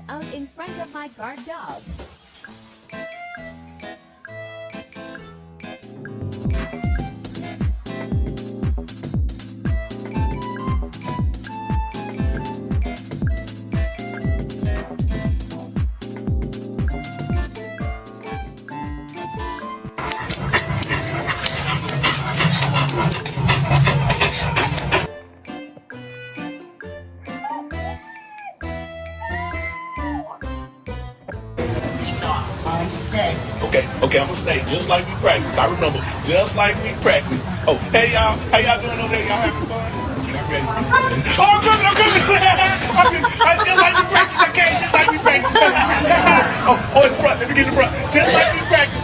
out in front of my guard dog. Stay. Okay, I'm gonna stay just like we practiced. I remember, just like we practiced. Oh, hey y'all, how y'all doing over there? Y'all having fun? Shit, I'm ready. Oh, I'm coming, I'm coming. I just like we practiced. I came just like we practiced. Oh, in front. Let me get in front. Just like we practiced.